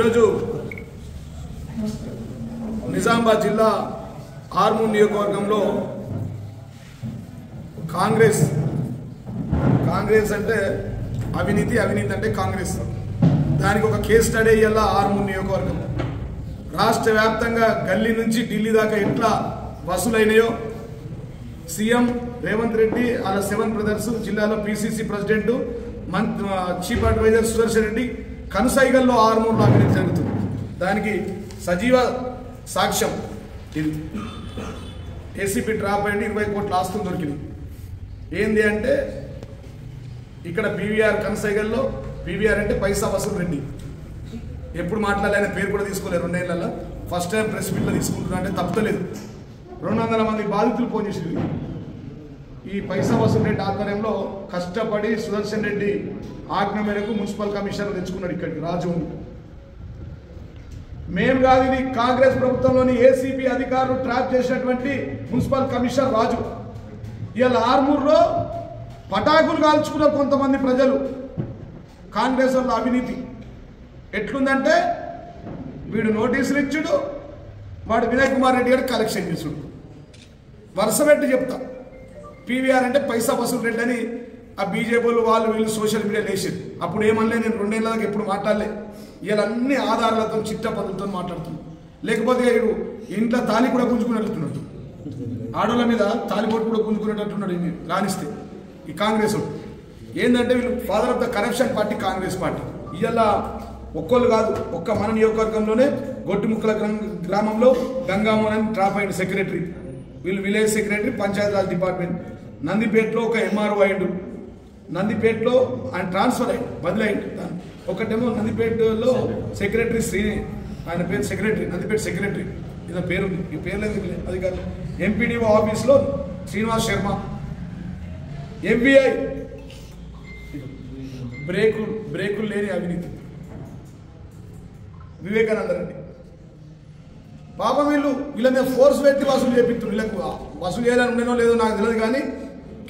ఈరోజు నిజామాబాద్ జిల్లా ఆర్మూర్ నియోజకవర్గంలో కాంగ్రెస్ అంటే అవినీతి అంటే కాంగ్రెస్ దానికి ఒక కేస్ స్టడీ అయ్యేలా ఆర్మూర్ నియోజకవర్గం రాష్ట్ర వ్యాప్తంగా గల్లీ నుంచి ఢిల్లీ దాకా ఎట్లా వసూలైనాయో సీఎం రేవంత్ రెడ్డి అలా 7 బ్రదర్స్ జిల్లాలో PCC president chief adviser Sudarshan Reddy కనుసైగల్లో ఆర్మూర్లో అవినీతి జరుగుతుంది. దానికి సజీవ సాక్ష్యం ఇది. ఏసీపీ డ్రాప్ అయ్యి 20 కోట్ల ఆస్తులు దొరికింది. ఏంది అంటే ఇక్కడ పీవీఆర్ కనుసైగల్లో పీవీఆర్ అంటే పైసా వసూలు రెడ్డి ఎప్పుడు మాట్లాడాలనే పేరు కూడా తీసుకోలేదు. 2 ఏళ్లలో ఫస్ట్ టైం ప్రెస్ మీట్లో తీసుకుంటున్నా అంటే తప్పలేదు. 200 మంది బాధితులు ఫోన్ చేసి ఈ పైసా వసూలు రెడ్డి ఆధ్వర్యంలో కష్టపడి సుదర్శన్ రెడ్డి ఆజ్ఞ మేరకు మున్సిపల్ కమిషనర్ తెచ్చుకున్నాడు ఇక్కడికి రాజు. మేము కాదు, ఇది కాంగ్రెస్ ప్రభుత్వంలోని ఏసీపీ అధికారులు ట్రాప్ చేసినటువంటి మున్సిపల్ కమిషనర్ రాజు. ఇవాళ ఆర్మూర్లో పటాకులు కాల్చుకున్న కొంతమంది ప్రజలు కాంగ్రెస్ వాళ్ళ అవినీతి ఎట్లుందంటే వీడు నోటీసులు ఇచ్చుడు, వాడు వినయ్ కుమార్ రెడ్డి గారు కలెక్షన్ చేసుడు. వరుస పెట్టి చెప్తా పీవీఆర్ అంటే పైసా వసూలు రెడ్డి అని ఆ బీజేపీ వాళ్ళు వీళ్ళు సోషల్ మీడియాలో వేసారు. అప్పుడు ఏమనలే, నేను 2 ఏళ్ళ దాకా ఎప్పుడు మాట్లాడలే. ఇలా అన్ని ఆధారాలతో చిట్ట పద్ధతితో మాట్లాడుతున్నాను. లేకపోతే వీడు ఇంట్లో తాలి కూడా గుంజుకున్నట్లున్నాడు, ఆడోళ్ళ మీద తాలిబోటు కూడా గుంజుకునేటట్టున్నాడు రాణిస్తే. ఈ కాంగ్రెస్ ఏంటంటే వీళ్ళు father of the corruption party Congress party. ఇవాళ ఒక్కళ్ళు కాదు, ఒక్క మన నియోజకవర్గంలోనే గొట్టుముక్కల గ్రామంలో గంగామోహన్ అని డ్రాప్ అయిన సెక్రటరీ, వీళ్ళు విలేజ్ సెక్రటరీ పంచాయతీరాజ్ డిపార్ట్మెంట్. నందిపేటలో ఒక ఎంఆర్ఓ అయ్యిండు, నందిపేటలో ఆయన ట్రాన్స్ఫర్ అయ్యింది, బదిలీ అయ్యింది. ఒకటేమో నందిపేటలో సెక్రటరీ శ్రీని, ఆయన పేరు సెక్రటరీ, నందిపేట సెక్రటరీ, ఇది పేరుంది, ఈ పేరు లేదు అది కాదు. ఎంపీడీఓ ఆఫీస్లో శ్రీనివాస్ శర్మ, ఎంబీఐ బ్రేకులు లేని అవినీతి వివేకానంద రెడ్డి. పాపం వీళ్ళ మీద ఫోర్స్ పెట్టి వసూలు చేపిస్తారు. వీళ్ళకు వసూలు చేయాలని ఉండేనో లేదో నాకు తెలియదు, కానీ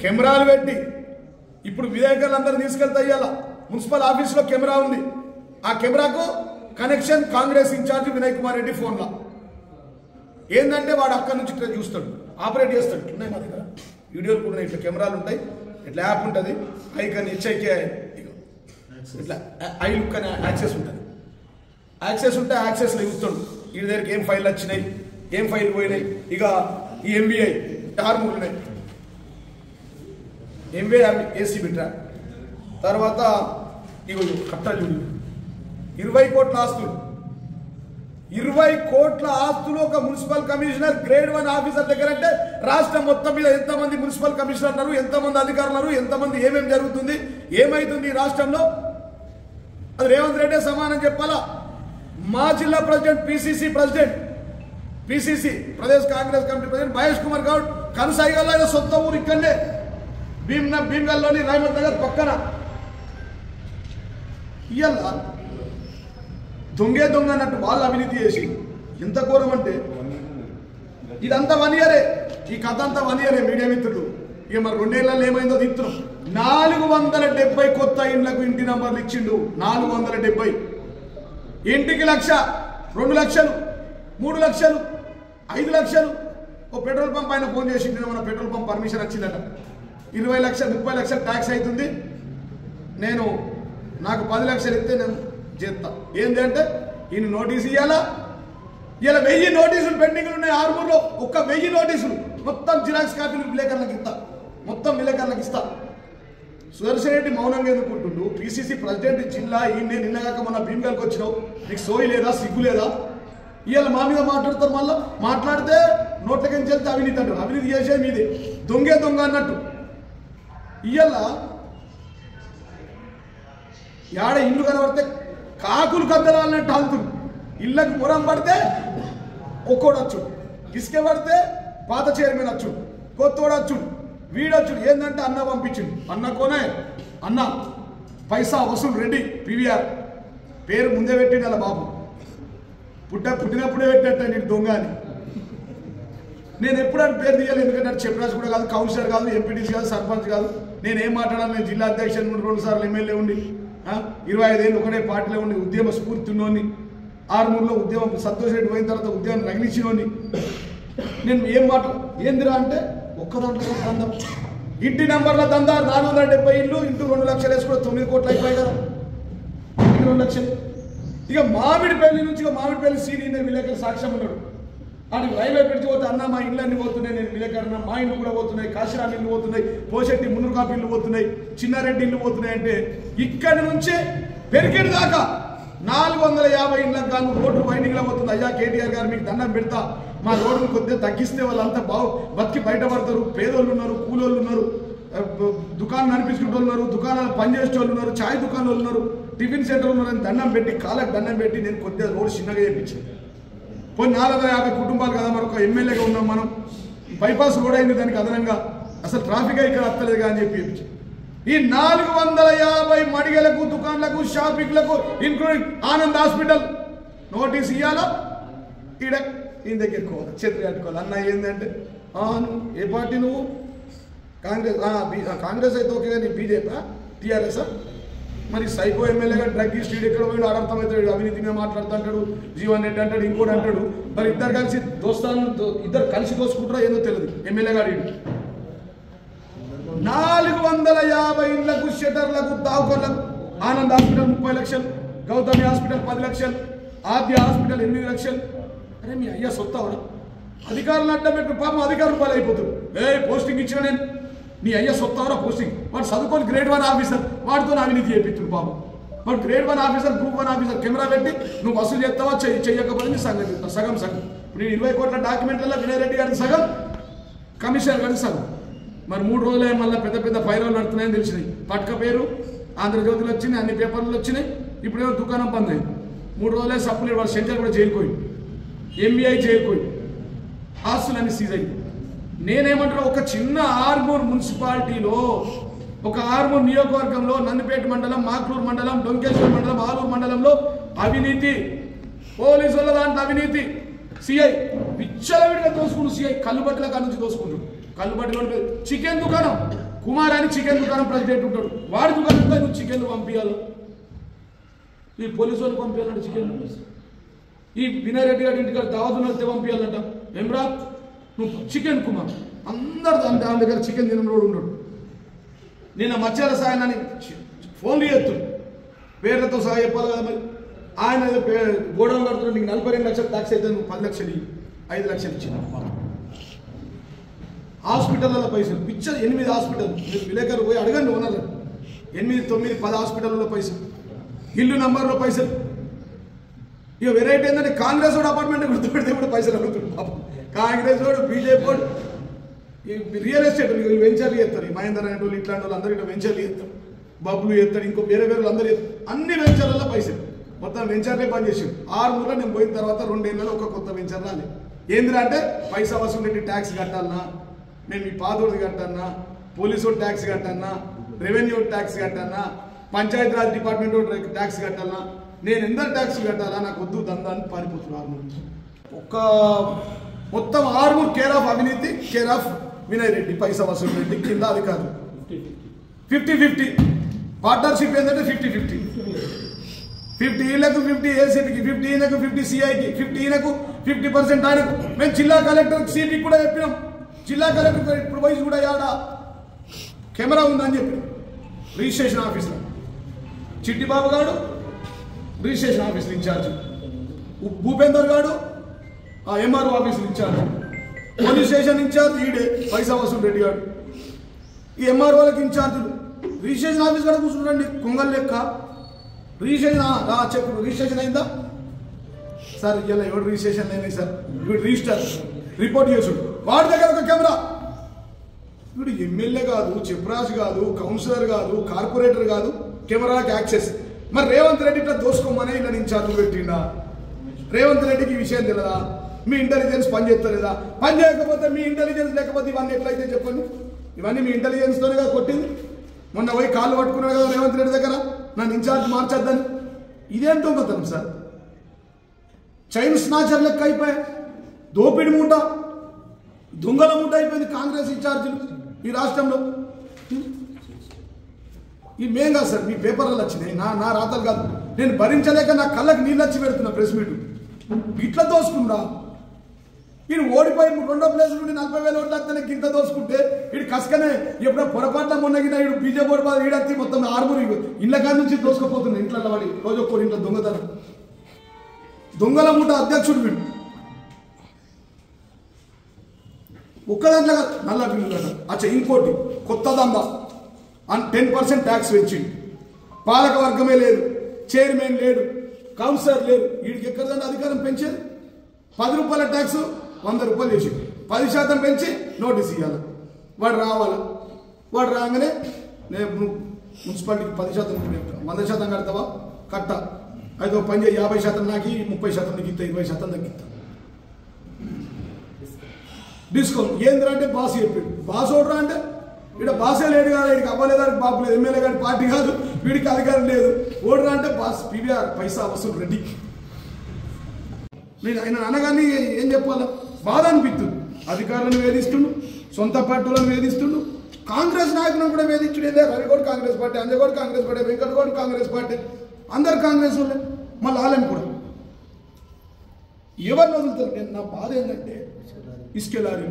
కెమెరాలు పెట్టి ఇప్పుడు విలేకరులందరూ తీసుకెళ్తా ఇయ్యాల మున్సిపల్ ఆఫీస్లో కెమెరా ఉంది. ఆ కెమెరాకు కనెక్షన్ కాంగ్రెస్ ఇన్ఛార్జ్ వినయ్ కుమార్ రెడ్డి ఫోన్లో. ఏంటంటే వాడు అక్కడి నుంచి ఇట్లా చూస్తాడు, ఆపరేట్ చేస్తాడు. ఉన్నాయి మా దగ్గర వీడియోలు కూడా, ఇట్లా కెమెరాలు ఉంటాయి, ఇట్లా యాప్ ఉంటుంది, ఐకన్ హెచ్ఐకే ఇట్లా ఐ లుక్ అనే యాక్సెస్ ఉంటుంది. యాక్సెస్ ఉంటే యాక్సెస్లో చూస్తాడు వీడి దగ్గరికి ఏం ఫైల్ వచ్చినాయి, ఏం ఫైల్ పోయినాయి. ఇక ఈ ఎంబీఐ ఆర్మూర్ ఉన్నాయి, ఎంబీఐ ఏసీ బిట్రా. తర్వాత ఇక కట్టాలు 20 కోట్ల ఆస్తులు, 20 కోట్ల ఆస్తులు ఒక మున్సిపల్ కమిషనర్ గ్రేడ్ 1 ఆఫీసర్ దగ్గర. అంటే రాష్ట్రం మొత్తం మీద ఎంతమంది మున్సిపల్ కమిషనర్ ఉన్నారు, ఎంతమంది అధికారులు ఉన్నారు, ఎంతమంది ఏమేమి జరుగుతుంది, ఏమైతుంది ఈ రాష్ట్రంలో, అది రేవంత్ రెడ్డి సమానం చెప్పాలా. మా జిల్లా president PCC Pradesh Congress committee president Mahesh Kumar Goud కనసాయిగల్లో ఆయన సొంత ఊరు ఇక్కడనే భీమ్గల్లోని రాయమత్ నగర్ పక్కన. ఇవాళ దొంగ అన్నట్టు వాళ్ళు అవినీతి చేసి ఎంత ఘోరం అంటే ఇదంతా 1 ఇయరే, ఈ కథ అంతా 1 ఇయరే. మీడియా మిత్రులు ఇక మరి 2 ఏళ్లలో ఏమైందో తిప్పుతున్నాం. 470 కొత్త ఇండ్లకు ఇంటి నంబర్లు ఇచ్చిండు. 470 ఇంటికి 1,00,000, 2 లక్షలు, 3 లక్షలు, 5 లక్షలు. ఓ పెట్రోల్ పంప్ ఆయన ఫోన్ చేసి మన పెట్రోల్ పంప్ పర్మిషన్ వచ్చిందట, 20 లక్షలు 30 లక్షలు ట్యాక్స్ అవుతుంది, నాకు 10 లక్షలు ఇస్తే నేను చేస్తా. ఏంటి అంటే ఈయన నోటీసు ఇవ్వాలా. ఇలా 1000 నోటీసులు పెండింగ్లు ఉన్నాయి ఆర్మూర్లో. ఒక్క 1000 నోటీసులు మొత్తం జిరాక్స్ కాపీలు విలేకరులకు ఇస్తా, మొత్తం విలేకరులకు ఇస్తా. సుదర్శన్ రెడ్డి మౌనంగా ఎందుకుంటుండు? పిసిసి ప్రెసిడెంట్ జిల్లా ఈయనే నిన్నగాక మొన్న భీమ్గల్కి వచ్చినావు, నీకు సోయి లేదా, సిగ్గు లేదా? ఇవాళ మా మీద మాట్లాడతారు. మళ్ళీ మాట్లాడితే నోట్లకి వెళ్తే అవినీతి అంటారు. అవినీతి చేసేది మీదే, దొంగ అన్నట్టు. ఇవాళ యాడ ఇల్లు కనబడితే కాకులు కద్దలాలన్నట్టు హల్తులు. ఇళ్ళకి మురం పడితే ఒక్కోడు వచ్చుడు, ఇసుక పడితే పాత చైర్మన్ వచ్చుడు, కొత్తోడు వచ్చుడు, వీడొచ్చుడు. ఏంటంటే అన్న పంపించిండు, అన్నకోనే అన్న పైసా వసూలు రెడ్డి పీవీఆర్ పేరు ముందే పెట్టిండు. అలా బాబు పుట్టినప్పుడే పెట్టినట్ట నేను దొంగ అని. నేను ఎప్పుడైనా పేరు తీయాలి, ఎందుకంటే చెప్పరాజు కూడా కాదు, కౌన్సిలర్ కాదు, ఎంపీటీసీ కాదు, సర్పంచ్ కాదు. నేనేం మాట్లాడాలి? నేను జిల్లా అధ్యక్షుడు 2 సార్లు ఎమ్మెల్యే ఉండి 25 ఏళ్ళు ఒకటే పార్టీలో ఉండి ఉద్యమ స్ఫూర్తి ఉన్నోని ఆర్మూర్లో ఉద్యమం సంతోష్ రెడ్డి పోయిన తర్వాత ఉద్యమం రగిలించినోని నేను ఏం మాట ఏందిరా అంటే ఒక్క దాంట్లో దందా ఇంటి నెంబర్ల దందా 470 ఇల్లు ఇంటూ 2 లక్షలు వేసుకుంటే 9 కోట్లు అయిపోయాయి కదా 2 లక్షలు ఇక మామిడిపల్లి నుంచి ఇక మామిడిపల్లి సీనియర్ విలేకరు సాక్ష్యం ఉన్నాడు అని రైల్వే పెడిచిపోతే అన్న మా ఇళ్ళు అన్ని పోతున్నాయి నేను విలేకరణ మా ఇల్లు కూడా పోతున్నాయి కాశీరామ్ ఇల్లు పోతున్నాయి పోషెట్టి మునురుకాపు ఇల్లు పోతున్నాయి చిన్నారెడ్డి ఇల్లు పోతున్నాయి అంటే ఇక్కడి నుంచే పెరికెడు దాకా 450 ఇళ్ళకు గాను రోడ్డు వైండింగ్లో పోతుంది అయ్యా కేటీఆర్ గారు మీకు దండం పెడతా మా రోడ్డును కొద్దిగా తగ్గిస్తే వాళ్ళంతా బతికి బయటపడతారు పేదోళ్ళు ఉన్నారు కూలోళ్ళు ఉన్నారు దుకాణం నడిపించుకుంటూ ఉన్నారు దుకాణాలు పనిచేసే వాళ్ళు ఉన్నారు ఛాయ్ దుకాణాలు ఉన్నారు టిఫిన్ సెంటర్ ఉన్నారని దండం పెట్టి కాళ్ళకి దండం పెట్టి నేను కొద్దిగా రోడ్డు చిన్నగా చేయించాను పోయి 450 కుటుంబాలు కదా మరొక ఎమ్మెల్యేగా ఉన్నాం మనం బైపాస్ రోడ్ అయింది దానికి అదనంగా అసలు ట్రాఫిక్ ఇక్కడ వస్తలేదు అని చెప్పి ఈ 450 మడిగలకు దుకాణాలకు షాపింగ్లకు ఇంక్లూడింగ్ ఆనంద్ హాస్పిటల్ నోటీస్ ఇవ్వాలా ఈడ ఈయన దగ్గర పోవాలి చేతులు కట్టుకోవాలి అన్న ఏంటంటే నువ్వు ఏ పార్టీ నువ్వు కాంగ్రెస్ అయితే ఓకే నీ బీజేపీ టీఆర్ఎస్ మరి సైకో ఎమ్మెల్యేగా డ్రగ్ స్టీడ్ ఎక్కడ పోయి అర్థమవుతాడు అవినీతిగా మాట్లాడుతుంటాడు జీవన్ రెడ్డి అంటాడు ఇంకోటి అంటాడు మరి ఇద్దరు కలిసి ఇద్దరు కలిసి దోసుకుంటారో ఏదో తెలియదు ఎమ్మెల్యేగా అడిగి 450 ఇళ్లకు షటర్లకు దావుకర్లకు ఆనంద్ హాస్పిటల్ 30 లక్షలు గౌతమి హాస్పిటల్ 10 లక్షలు ఆద్య హాస్పిటల్ 8 లక్షలు అరే మీ అయ్యా సొత్తవరా అధికారులు అడ్డం పెట్టు పాపం అధికారులు పాలు అయిపోతారు పోస్టింగ్ ఇచ్చిన నేను నీ అయ్యా సొత్తవరా పోస్టింగ్ వాడు చదువుకొని గ్రేడ్ 1 ఆఫీసర్ వాడితో అవినీతి చేపిస్తుంది పాపం వాడు grade 1 officer group 1 officer camera పెట్టి నువ్వు వసూలు చేస్తావా చెయ్యకపోతే నీ సంగతి చెప్తావు సగం ఇప్పుడు 20 కోట్ల డాక్యుమెంట్లలో వినయ్ రెడ్డి గారికి సగం కమిషనర్ గారికి సగం మరి 3 రోజులే మళ్ళీ పెద్ద పెద్ద ఫైరాలు నడుతున్నాయని తెలిసినాయి పట్క పేరు ఆంధ్రజ్యోతిలో వచ్చినాయి అన్ని పేపర్లు వచ్చినాయి ఇప్పుడేమో దుకాణం బంద్ అయింది 3 రోజులే సప్పులు వాడు సెంటర్ కూడా జైలుకోయింది ఎంబీఐ జైలుకోయింది ఆస్తులన్నీ సీజ్ అయింది నేనేమంటున్నా ఒక చిన్న ఆర్మూర్ మున్సిపాలిటీలో ఒక ఆర్మూర్ నియోజకవర్గంలో నందిపేట మండలం మాక్లూరు మండలం డొంకేశ్వర మండలం ఆలూరు మండలంలో అవినీతి పోలీసుల దాంట్లో అవినీతి సిఐ విచ్చలవిడిగా దోసుకుంటు సిఐ కల్లుబట్ల కాడ నుంచి దోసుకుంటాడు కల్లుబట్టిలో చికెన్ దుకాణం కుమార్ అని చికెన్ దుకాణం ప్రెసిడెంట్ ఉంటాడు వాడి దుకాణంలో నువ్వు చికెన్ పంపించాలి ఈ పోలీసు వాళ్ళు పంపించాలంటే చికెన్ ఈ వినయ్ రెడ్డి గారి ఇంటికి దావతులు వస్తే పంపించాలంట ఏమ్రా నువ్వు చికెన్ కుమార్ అందరు దాని దగ్గర చికెన్ తినడు ఉన్నాడు నిన్న మత్స్యాల సాయనాన్ని ఫోన్లు చేస్తుంది పేర్లతో సహా చెప్పాలి కదా మరి ఆయన గోడౌన్ కడుతున్నాడు నీకు 42 లక్షలు ట్యాక్స్ అయితే నువ్వు 10 లక్షలు 5 లక్షలు ఇచ్చిన హాస్పిటల్లో పైసలు పిచ్చర్ 8 హాస్పిటల్ మీరు విలేకరు పోయి అడగండి ఓనర్లు 8, 9, 10 హాస్పిటల్లో పైసలు ఇల్లు నంబర్లో పైసలు ఇక వెరైటీ ఏంటంటే కాంగ్రెస్ వాడు అపార్ట్మెంట్ గుర్తుపెడితే కూడా పైసలు అడుగుతుంది పాపం కాంగ్రెస్ వాడు బీజేపీ వాడు ఈ రియల్ ఎస్టేట్ వెంచర్లు చేస్తారు ఈ మహేందర్ అనే వాళ్ళు ఇట్లాంటి వాళ్ళు అందరూ ఇక్కడ వెంచర్లు చేస్తారు బబ్బులు చేస్తారు ఇంకో వేరే అందరూ అన్ని వెంచర్లలో పైసలు మొత్తం వెంచర్లే పనిచేసాడు 6 నెలలు నేను పోయిన తర్వాత 2 ఏళ్ళలో ఒక కొత్త వెంచర్ రాలి ఏంద్రా అంటే పైసా వసూలు ట్యాక్స్ కట్టాలన్నా నేను మీ పాదోడు కట్టాలన్నా పోలీసు ట్యాక్స్ కట్టాలన్నా రెవెన్యూ ట్యాక్స్ కట్టాలన్నా పంచాయతీరాజ్ డిపార్ట్మెంట్ ట్యాక్స్ కట్టాలన్నా నేను ఎందరు ట్యాక్స్ కట్టాలా నాకు వద్దు దందాన్ని పారిపోతున్నారు ఒక మొత్తం ఆర్మూర్ కేర్ ఆఫ్ అవినీతి కేర్ ఆఫ్ వినయ్ రెడ్డి పైసా వసూలు రెడ్డి కింద అధికారులు 50-50 పార్ట్నర్షిప్ ఏంటంటే 50-50 50 ఈలకు 50 ఏసీపీకి 50 ఈయనకు 50 సిఐకి 50 ఈయనకు 50% ఆయనకు మేము జిల్లా కలెక్టర్ సిపి కూడా చెప్పినాం జిల్లా కలెక్టర్ ఇప్పుడు వయసు కూడా యాడా కెమెరా ఉందని చెప్పి రిజిస్ట్రేషన్ ఆఫీస్లో చిట్టిబాబు గారు రిజిస్ట్రేషన్ ఆఫీసులు ఇన్ఛార్జ్ భూపేందర్ గారు ఎంఆర్ఓ ఆఫీసులు ఇన్ఛార్జ్ పోలీస్ స్టేషన్ ఇన్ఛార్జ్ ఈడే పైసా వసూలు రెడ్డి గారు ఈ ఎంఆర్ఓలకు ఇన్ఛార్జీలు రిజిస్ట్రేషన్ ఆఫీస్ కూడా కూర్చుంటారండి కొంగల్ లెక్క రిజిస్ట్రేషన్ చెప్పు రిజిస్ట్రేషన్ అయిందా సార్ ఇలా ఎవరు రిజిస్ట్రేషన్ అయినాయి సార్ వీడు రిజిస్టర్ రిపోర్ట్ చేసుడు వాడి దగ్గర ఒక కెమెరా వీడు ఎమ్మెల్యే కాదు చెప్రాజు కాదు కౌన్సిలర్ కాదు కార్పొరేటర్ కాదు కెమెరాకి యాక్సెస్ మరి రేవంత్ రెడ్డి ఇట్లా దోసుకోమనే ఇలా ఇన్ఛార్జ్ పెట్టిండా రేవంత్ రెడ్డికి ఈ విషయం తెలియదా మీ ఇంటెలిజెన్స్ పనిచేస్తలేదా పని చేయకపోతే మీ ఇంటెలిజెన్స్ లేకపోతే ఇవన్నీ ఎట్లయితే చెప్పండి ఇవన్నీ మీ ఇంటెలిజెన్స్తోనే కదా కొట్టింది మొన్న పోయి కాళ్ళు పట్టుకున్నాడు కదా రేవంత్ రెడ్డి దగ్గర నన్ను ఇన్ఛార్జ్ మార్చొద్దని ఇదేం దొంగతనం సార్ చైన్ స్నాచర్ లెక్క అయిపోయాయి దోపిడి మూట దొంగల మూట అయిపోయింది కాంగ్రెస్ ఇన్ఛార్జీలు ఈ రాష్ట్రంలో ఈ మేం కాదు సార్ మీ పేపర్లలో వచ్చినాయి నా రాతలు కాదు నేను భరించలేక నా కళ్ళకి నీళ్ళు వచ్చి పెడుతున్నా ప్రెస్ మీట్. ఇట్లా దోసుకుందా వీడు ఓడిపోయి రెండో ప్లేస్ నుండి 40,000 ఓట్లు వస్తే ఇంత దోసుకుంటే వీడు కసకనే ఎప్పుడో పొరపాట్ల మొన్నగిన వీడు బీజేపీ ఓడి బాధ వీడత్తి మొత్తం ఆరుగురు ఇళ్ళ కాడ నుంచి దోసుకుపోతుంది. ఇంట్లో వాడి రోజు ఒక్కరు ఇంట్లో దొంగతనం దొంగల మూట అధ్యక్షుడు వీడు. ఒక్కదాంట్లో నల్ల బిల్లులు అచ్చా. ఇంకోటి కొత్త దందా 10% ట్యాక్స్ పెంచింది. పాలక వర్గమే లేదు, చైర్మన్ లేడు, కౌన్సిలర్ లేరు. వీడికి ఎక్కడదంటే అధికారం పెంచేది. 10 రూపాయల ట్యాక్స్ 100 రూపాయలు చేసి 10% పెంచి నోటీస్ ఇవ్వాలి. వాడు రావాలి. వాడు రాగానే నేను మున్సిపాలిటీకి 10% 100% కడతావా కట్ట అయితే పని చేయి 50% నాకు 30% నీకు ఇస్తా 20% తగ్గిస్తా డిస్కౌంట్. ఏంద్రంటే బాస్ చెప్పాడు. బాస్ ఓడరా అంటే ఇక్కడ బాసే లేడు కదా, వీడికి అవ్వలేదానికి బాబు లేదు, ఎమ్మెల్యే గారి పార్టీ కాదు, వీడికి అధికారం లేదు. ఓడరా అంటే బాస్ పీవీఆర్ పైసా వసూలు రెడ్డి. నేను ఆయన అనగానే ఏం చెప్పాలా బాధ అనిపిస్తుంది. అధికారులను వేధిస్తుండు, సొంత పార్టీలను వేధిస్తుండు, కాంగ్రెస్ నాయకులను కూడా వేధించుడేదే. Ravigoud Congress party, Anjagoud Congress party, Venkatagoud Congress party, అందరు కాంగ్రెస్ వాళ్ళే. మళ్ళీ వాళ్ళని కూడా ఎవరిని వదులుతారు? నేను నా బాధ ఏంటంటే ఇసుకెళ్ళాలి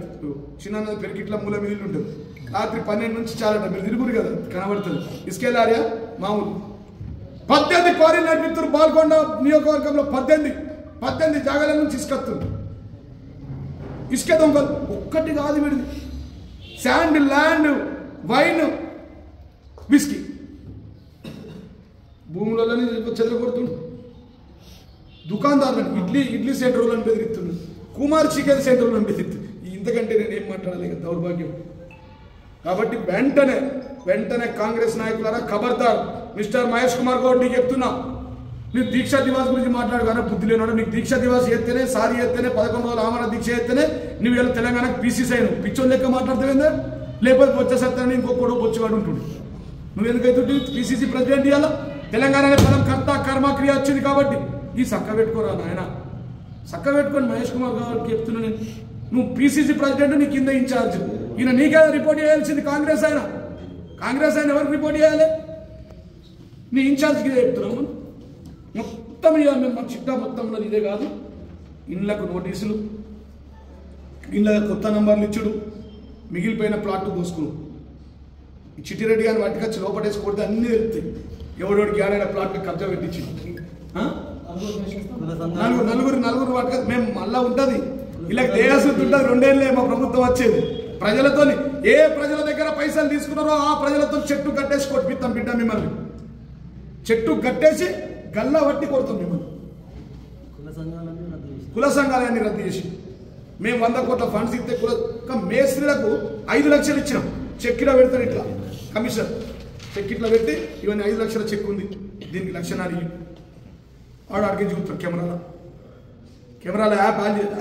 చిన్న పెరిగిట్ల మూల మీద ఉంటుంది. రాత్రి 12 నుంచి చాలట మీరు తిరుగురు కదా కనబడుతుంది. ఇసుకెళ్ళారియా మామూలు 18 క్వారీ నడిపిస్తారు. బాల్కొండ నియోజకవర్గంలో 18 జాగాల నుంచి ఇసుకత్తుంది. ఇసుక దొంగలు ఒక్కటి కాదు వీడిది. శాండ్, ల్యాండ్, వైన్, విస్కీ భూములలోనే చెదరగొడుతుండు. దుకాణదారులను ఇడ్లీ సెంటర్లను బెదిరిస్తుండు. కుమార్ చికెన్ సెంటర్లను బెదిరిస్తుంది. ఇంతకంటే నేను ఏం మాట్లాడాలి? దౌర్భాగ్యం. కాబట్టి వెంటనే కాంగ్రెస్ నాయకులారా ఖబర్దార్. మిస్టర్ మహేష్ కుమార్ గౌడ్ నీకు చెప్తున్నా, నీకు దీక్షా దివాస్ గురించి మాట్లాడు కానీ బుద్ధి లేనాడు. నీకు దీక్షా దివాస్ చేస్తేనే, సారీ చేస్తేనే, 11 రోజుల ఆమరణ దీక్ష చేస్తేనే నువ్వు ఇలా తెలంగాణకు పీసీసీ అయిన పిచ్చోని లెక్క మాట్లాడుతావేందా? లేకపోతే వచ్చేసరిని ఇంకొకడు బొచ్చుగాడు ఉంటుంది. నువ్వు ఎందుకైతే పీసీసీ ప్రెసిడెంట్ ఇవ్వాలా? తెలంగాణ అనే పదం కర్త కర్మక్రియ వచ్చింది కాబట్టి ఈ చక్క పెట్టుకోరా నాయన. చక్క పెట్టుకొని మహేష్ కుమార్ గౌడ్కి చెప్తున్నా నేను, నువ్వు పీసీసీ ప్రెసిడెంట్, నీ కింద ఇన్ఛార్జ్. ఈయన నీకే రిపోర్ట్ చేయాల్సింది. కాంగ్రెస్ ఆయన ఎవరికి రిపోర్ట్ చేయాలి? నీ ఇన్ఛార్జ్కి చెప్తున్నాము. మొత్తం మేము మా చిట్టా మొత్తంలో ఇదే కాదు, ఇళ్ళకు నోటీసులు, ఇళ్ళ కొత్త నంబర్లు ఇచ్చుడు, మిగిలిపోయిన ప్లాట్లు దోసుకున్నాం. ఈ చిట్టిరెడ్డి గారిని వాటికొచ్చి లోపటేసి కొడితే అన్నీ తెలుస్తాయి. ఎవడోడికి ఏడైనా ప్లాట్లు కబ్జా పెట్టించి నలుగురు వాటికి మేము మళ్ళా ఉంటుంది. ఇలా దేహశుద్ధి ఉంటుంది. 2 ఏళ్ళే మా ప్రభుత్వం వచ్చేది. ప్రజలతో ఏ ప్రజల దగ్గర పైసలు తీసుకున్నారో ఆ ప్రజలతో చెట్టు కట్టేసి కొట్టిపిస్తాం బిడ్డ. మిమ్మల్ని చెట్టు కట్టేసి గల్లా వట్టి కొడతాం మిమ్మల్ని. కుల సంఘాలన్నీ రద్దు చేసి మేము 100 కోట్ల ఫండ్స్ ఇస్తే మేస్త్రీలకు 5 లక్షలు ఇచ్చినాం. చెక్కిలో పెడతారు ఇట్లా కమిషన్ చెక్ ఇట్లా పెట్టి ఇవన్నీ 5 లక్షల చెక్ ఉంది, దీనికి 1,00,000 వాడు అడిగి చూపుతాడు. కెమెరాల యాప్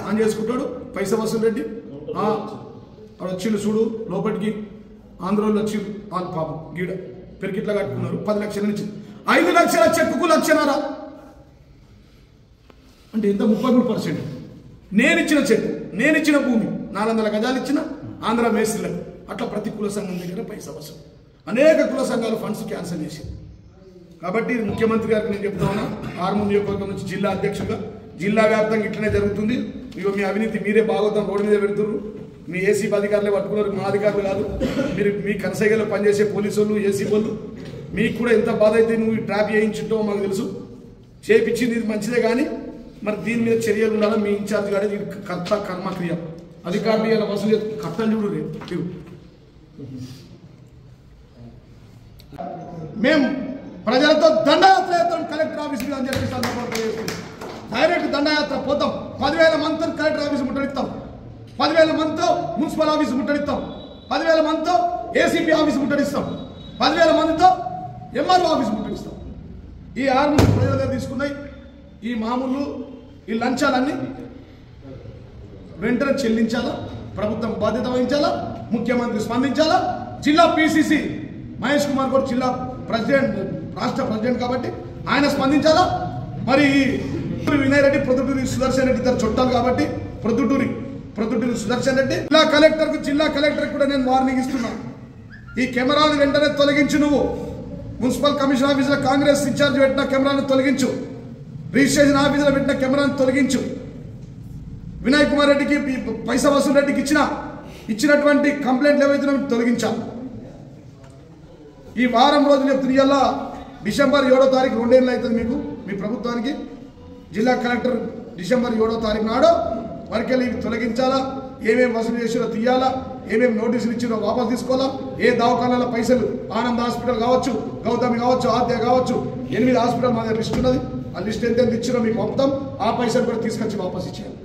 ఆన్ చేసుకుంటాడు. పైసా వసూలు రెడ్డి వాడు వచ్చిండు చూడు లోపలికి. ఆంధ్రోళ్ళు వచ్చిండు వాళ్ళు పాపం గీడ పెరిగిట్లా కట్టుకున్నారు. 10 లక్షల నుంచి 5 లక్షల చెక్కుకు 1,00,000 అంటే ఎంత? 33%. నేనిచ్చిన చెక్కు, నేనిచ్చిన భూమి 400 గజాలు ఇచ్చిన ఆంధ్ర మేస్త్రీలకు. అట్లా ప్రతి కుల సంఘం దగ్గర పైసా వసూలు. అనేక కుల సంఘాల ఫండ్స్ క్యాన్సిల్ చేసింది. కాబట్టి ముఖ్యమంత్రి గారికి నేను చెప్తా ఉన్నా, ఆర్మూర్ నియోజకవర్గం నుంచి జిల్లా అధ్యక్షుడిగా జిల్లా వ్యాప్తంగా ఇట్లనే జరుగుతుంది. ఇక మీ అవినీతి మీరే భాగవతం రోడ్డు మీద పెడుతున్నారు. మీ ఏసీబీ అధికారులే పట్టుకున్నారు, మా అధికారులు కాదు. మీరు మీ కనసైగలో పనిచేసే పోలీసు వాళ్ళు, ఏసీబీ వాళ్ళు, మీకు కూడా ఎంత బాధ అయితే నువ్వు ట్రాప్ చేయించుంటావో మాకు తెలుసు. చేపించింది ఇది మంచిదే కానీ మరి దీని మీద చర్యలు ఉండాలి. మీ ఇన్ఛార్జ్ కానీ ఇది కర్త కర్మక్రియ. అధికారులు ఇలా వసూలు కర్తలు చూడు రేపు. మేము ప్రజలతో దండయాత్ర చేస్తాం కలెక్టర్ ఆఫీస్కి అని చెప్పి డైరెక్ట్ దండయాత్ర పోతాం. 10,000 మందితో కలెక్టర్ ఆఫీస్ ముట్టడిస్తాం, 10,000 మందితో మున్సిపల్ ఆఫీస్ ముట్టడిస్తాం, 10,000 మందితో ఏసీపీ ఆఫీస్ ముట్టడిస్తాం, 10,000 మందితో ఎంఆర్ఓ ఆఫీస్ ముట్టడిస్తాం. ఈ 6 ప్రజల దగ్గర తీసుకున్నాయి ఈ మామూలు ఈ లంచాలన్నీ వెంటనే చెల్లించాలా, ప్రభుత్వం బాధ్యత వహించాలా, ముఖ్యమంత్రి స్పందించాలా. జిల్లా పీసీసీ మహేష్ కుమార్ గౌడ్ జిల్లా ప్రెసిడెంట్, రాష్ట్ర ప్రెసిడెంట్ కాబట్టి ఆయన స్పందించాలా. మరి వినయ్ రెడ్డి, ప్రొద్దుటూరి సుదర్శన్ రెడ్డి ఇద్దరు చుట్టాలు కాబట్టి ప్రొద్దుటూరి సుదర్శన్ రెడ్డి జిల్లా కలెక్టర్ కూడా నేను వార్నింగ్ ఇస్తున్నా. ఈ కెమెరాలు వెంటనే తొలగించి నువ్వు మున్సిపల్ కమిషన్ ఆఫీసులో కాంగ్రెస్ ఇన్ఛార్జ్ పెట్టిన కెమెరాను తొలగించు, రిజిస్ట్రేషన్ ఆఫీసులో పెట్టిన కెమెరాను తొలగించు. వినయ్ కుమార్ రెడ్డికి పైసా వసూలు రెడ్డికి ఇచ్చినటువంటి కంప్లైంట్లు ఏవైతే తొలగించాలి. ఈ వారం రోజులు చెప్తుంది. ఇలా డిసెంబర్ 7వ తారీఖు 2 ఏళ్ళు అవుతుంది మీకు మీ ప్రభుత్వానికి. జిల్లా కలెక్టర్ డిసెంబర్ 7వ తారీఖు నాడు వరకెళ్ళి ఇవి తొలగించాలా, ఏమేమి వసూలు చేసిరో తీయాలా, ఏమేమి నోటీసులు ఇచ్చిరో వాపసు తీసుకోవాలా, ఏ దవాఖానాల పైసలు ఆనంద్ హాస్పిటల్ కావచ్చు, గౌతమి కావచ్చు, ఆద్య కావచ్చు, 8 హాస్పిటల్ మా దగ్గర లిస్ట్ ఉన్నది. ఆ లిస్ట్ ఎంత ఇచ్చిరో మీకు మొత్తం ఆ పైసలు కూడా తీసుకొచ్చి వాపసు ఇచ్చేయాలి.